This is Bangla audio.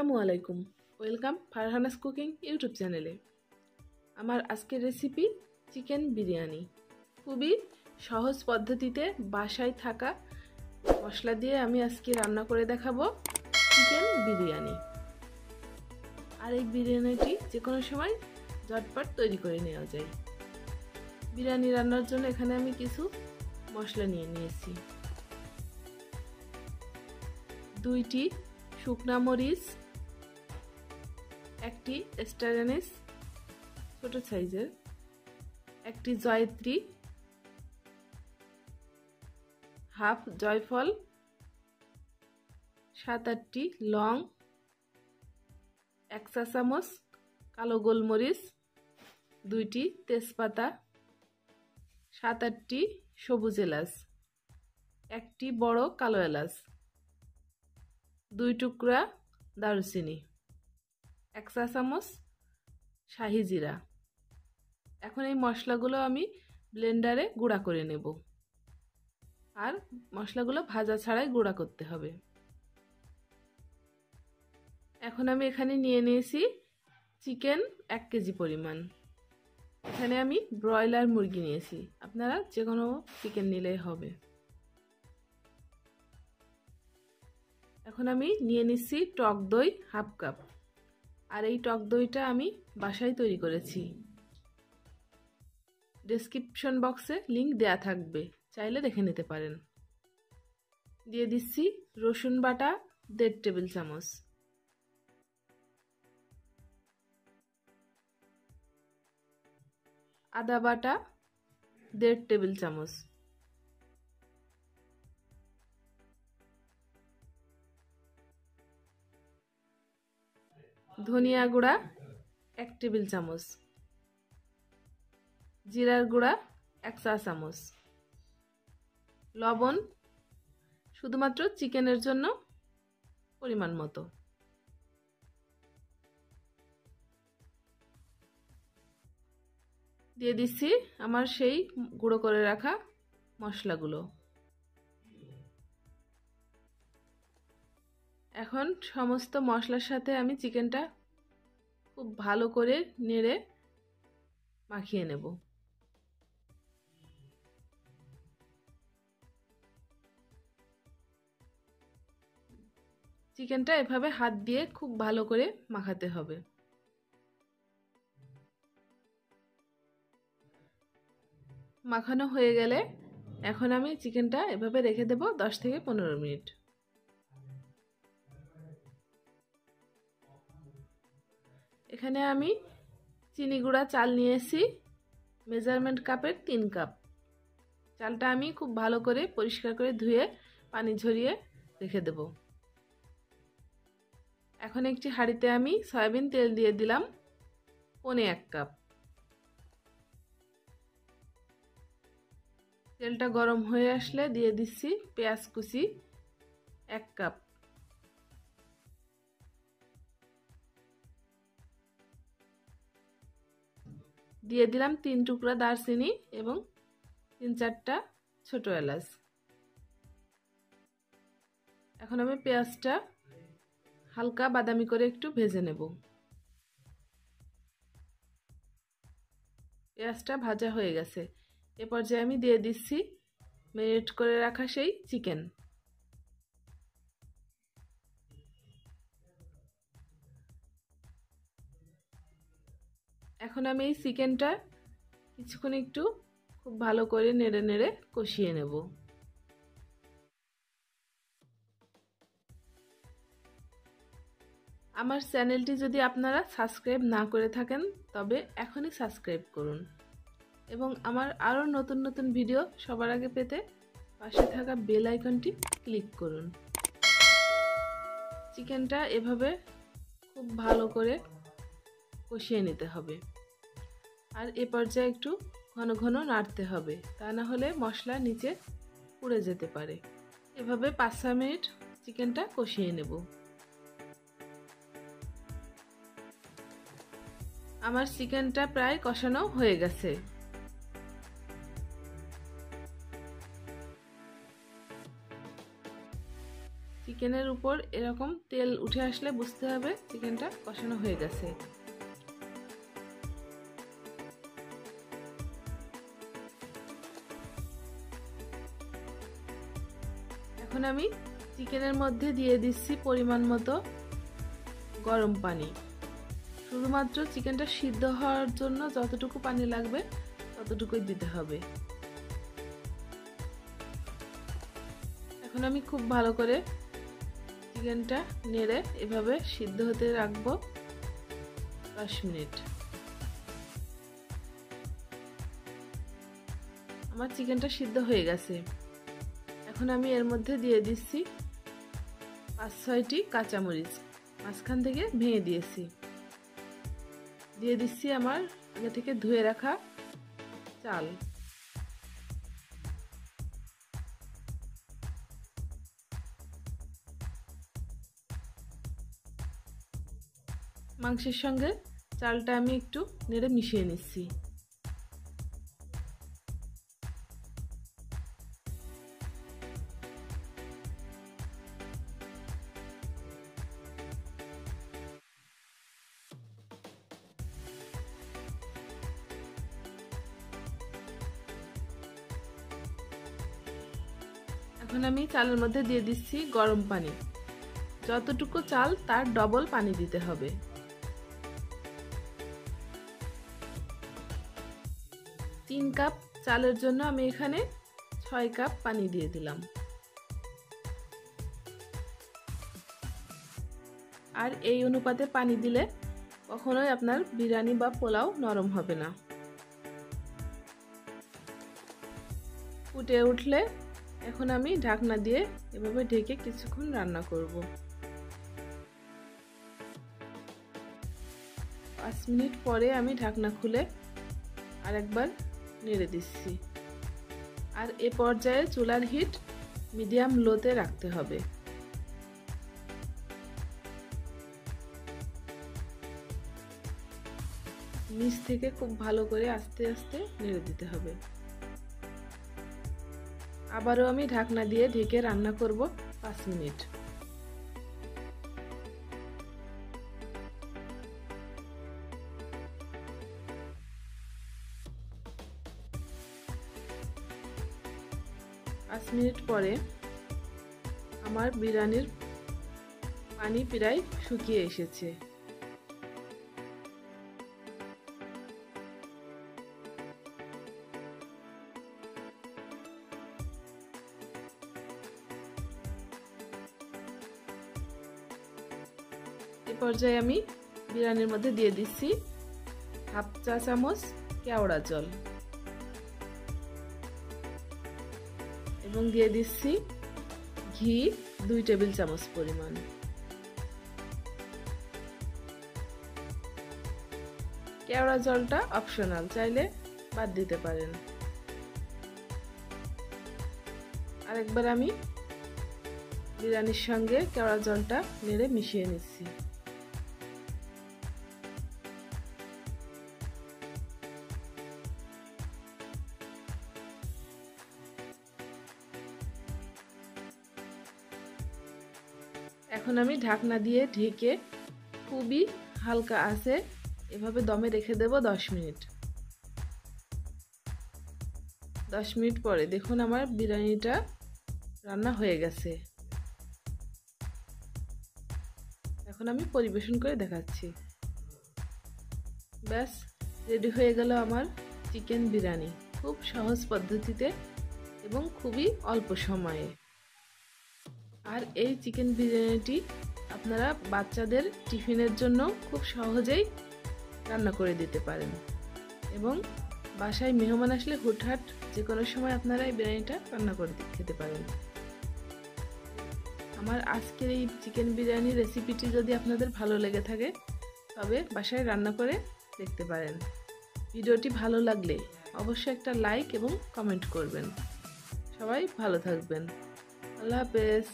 আসসালামু আলাইকুম। ওয়েলকাম ফারহানাস কুকিং ইউটিউব চ্যানেলে। আমার আজকের রেসিপি চিকেন বিরিয়ানি। খুবই সহজ পদ্ধতিতে বাসায় থাকা মশলা দিয়ে আমি আজকে রান্না করে দেখাবো চিকেন বিরিয়ানি। আর এই বিরিয়ানিটি যে কোনো সময় ঝটপট তৈরি করে নেওয়া যায়। বিরিয়ানি রান্নার জন্য এখানে আমি কিছু মশলা নিয়ে নিয়েছি। 2টি শুকনা মরিচ, 1টি স্টার অ্যানিস ছোট সাইজের, 1টি জয়ত্রী, হাফ জয়ফল, 7-8টি লং, 1 চা চামচ কালো গোলমরিচ, 2টি তেজপাতা, 7-8টি সবুজ এলাচ, 1টি বড় কালো এলাচ, 2 টুকরা দারুচিনি, 1 চা চামচ শাহি জিরা। এখন এই মশলাগুলো আমি ব্লেন্ডারে গুঁড়া করে নেব। আর মশলাগুলো ভাজা ছাড়াই গুঁড়া করতে হবে। এখন আমি এখানে নিয়ে নিয়েছি চিকেন 1 কেজি পরিমাণ। এখানে আমি ব্রয়লার মুরগি নিয়েছি, আপনারা যে কোনো চিকেন নিলেই হবে। এখন আমি নিয়ে নিচ্ছি টক দই হাফ কাপ। আর এই টক দইটা আমি বাসায় তৈরি করেছি। ডেসক্রিপশন বক্সে লিংক দেয়া থাকবে, চাইলে দেখে নিতে পারেন। দিয়ে দিচ্ছি রসুন বাটা 1.5 টেবিল চামচ, আদা বাটা 1.5 টেবিল চামচ, ধনিয়া গুঁড়া 1 টেবিল চামচ, জিরার গুঁড়া 1 চা চামচ, লবণ শুধুমাত্র চিকেনের জন্য পরিমাণ মতো, দিয়ে দিচ্ছি আমার সেই গুঁড়ো করে রাখা মশলাগুলো। এখন সমস্ত মশলার সাথে আমি চিকেনটা খুব ভালো করে নেড়ে মাখিয়ে নেব। চিকেনটা এভাবে হাত দিয়ে খুব ভালো করে মাখাতে হবে। মাখানো হয়ে গেলে এখন আমি চিকেনটা এভাবে রেখে দেব 10 থেকে 15 মিনিট। এখানে আমি চিনি গুঁড়া চাল নিয়েছি মেজারমেন্ট কাপের 3 কাপ। চালটা আমি খুব ভালো করে পরিষ্কার করে ধুয়ে পানি ঝরিয়ে রেখে দেব। এখন একটি হাঁড়িতে আমি সয়াবিন তেল দিয়ে দিলাম 1.25 কাপ। তেলটা গরম হয়ে আসলে দিয়ে দিচ্ছি পেঁয়াজ কুচি 1 কাপ, দিয়ে দিলাম 3 টুকরা দারচিনি এবং 3-4টা ছোট এলাচ। এখন আমি পেঁয়াজটা হালকা বাদামি করে একটু ভেজে নেব। পেঁয়াজটা ভাজা হয়ে গেছে। এ পর্যায়ে আমি দিয়ে দিচ্ছি ম্যারিনেট করে রাখা সেই চিকেন। এখন আমি এই চিকেনটা কিছুক্ষণ একটু খুব ভালো করে নেড়ে নেড়ে কষিয়ে নেব। আমার চ্যানেলটি যদি আপনারা সাবস্ক্রাইব না করে থাকেন তবে এখনই সাবস্ক্রাইব করুন এবং আমার আরও নতুন নতুন ভিডিও সবার আগে পেতে পাশে থাকা বেল আইকনটি ক্লিক করুন। চিকেনটা এভাবে খুব ভালো করে কষিয়ে নিতে হবে। আর এ পর্যায়ে একটু ঘন ঘন নাড়তে হবে, তা না হলে মশলা নিচে পুড়ে যেতে পারে। এভাবে 5-6 মিনিট চিকেনটা কষিয়ে নেব। আমার চিকেনটা প্রায় কষানো হয়ে গেছে। চিকেনের উপর এরকম তেল উঠে আসলে বুঝতে হবে চিকেনটা কষানো হয়ে গেছে। এখন আমি চিকেনের মধ্যে দিয়ে দিচ্ছি পরিমাণ মতো গরম পানি। শুধুমাত্র চিকেনটা সিদ্ধ হওয়ার জন্য যতটুকু পানি লাগবে ততটুকুই দিতে হবে। এখন আমি খুব ভালো করে চিকেনটা নেড়ে এভাবে সিদ্ধ হতে রাখবো 10 মিনিট। আমার চিকেনটা সিদ্ধ হয়ে গেছে। এখন আমি এর মধ্যে দিয়ে দিচ্ছি 5-6টি কাঁচামরিচ, মাঝখান থেকে ভেঙে দিয়েছি। দিয়ে দিচ্ছি আমার আগে থেকে ধুয়ে রাখা চাল। মাংসের সঙ্গে চালটা আমি একটু নেড়ে মিশিয়ে নিচ্ছি। এখন আমি চালের মধ্যে দিয়ে দিচ্ছি গরম পানি। যতটুকু চাল তার ডবল পানি দিতে হবে। তিন কাপ চালের জন্য আমি এখানে 6 কাপ পানি দিয়ে দিলাম। আর এই অনুপাতে পানি দিলে কখনোই আপনার বিরিয়ানি বা পোলাও নরম হবে না। ফুটে উঠলে এখন আমি ঢাকনা দিয়ে এভাবে ঢেকে কিছুক্ষণ রান্না করব। 5 মিনিট পরে আমি ঢাকনা খুলে আরেকবার নেড়ে দিচ্ছি। আর এ পর্যায়ে চুলার হিট মিডিয়াম লোতে রাখতে হবে। নিচ থেকে খুব ভালো করে আস্তে আস্তে নেড়ে দিতে হবে। আবারও আমি ঢাকনা দিয়ে ঢেকে রান্না করব 5 মিনিট। পাঁচ মিনিট পরে আমার বিরিয়ানির পানি প্রায় শুকিয়ে এসেছে। এই পর্যায়ে আমি বিরিয়ানির মধ্যে দিয়ে দিচ্ছি 1/2 চা চামচ কেওড়া জল এবং দিয়ে দিচ্ছি ঘি 2 টেবিল চামচ পরিমাণ। কেওড়া জলটা অপশনাল, চাইলে বাদ দিতে পারেন। আরেকবার আমি বিরিয়ানির সঙ্গে কেওড়া জলটা নেড়ে মিশিয়ে নিচ্ছি। এখন আমি ঢাকনা দিয়ে ঢেকে খুবই হালকা আঁচে এভাবে দমে রেখে দেব 10 মিনিট। 10 মিনিট পরে দেখুন আমার বিরিয়ানিটা রান্না হয়ে গেছে। এখন আমি পরিবেশন করে দেখাচ্ছি। ব্যাস রেডি হয়ে গেল আমার চিকেন বিরিয়ানি, খুব সহজ পদ্ধতিতে এবং খুবই অল্প সময়ে। আর এই চিকেন বিরিয়ানিটি আপনারা বাচ্চাদের টিফিনের জন্য খুব সহজেই রান্না করে দিতে পারেন এবং বাসায় মেহমান আসলে হুটহাট যে কোনো সময় আপনারা এই বিরিয়ানিটা রান্না করে খেতে পারেন। আমার আজকের এই চিকেন বিরিয়ানি রেসিপিটি যদি আপনাদের ভালো লেগে থাকে তবে বাসায় রান্না করে দেখতে পারেন। ভিডিওটি ভালো লাগলে অবশ্যই একটা লাইক এবং কমেন্ট করবেন। সবাই ভালো থাকবেন। আল্লাহ হাফেজ।